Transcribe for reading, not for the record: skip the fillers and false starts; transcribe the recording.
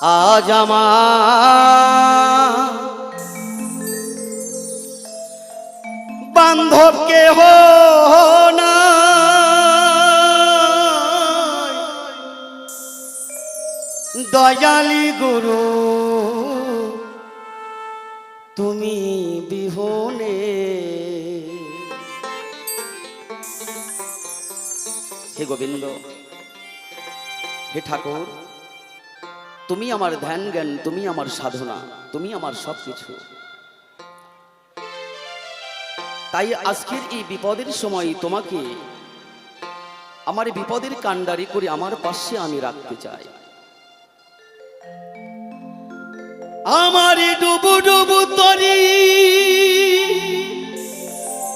আজ আমার বান্ধব কেহ নাই, দয়ালি গুরু তুমি বিহনে। হে গোবিন্দ, হে ঠাকুর, তুমি আমার ধ্যান জ্ঞান, তুমি আমার সাধনা, তুমি আমার সবকিছু। তাই আজকের এই বিপদের সময় তোমাকে আমার বিপদের কান্ডারি করে আমার পাশে আমি রাখতে চাই। আমার ডুবু ডুবু তরি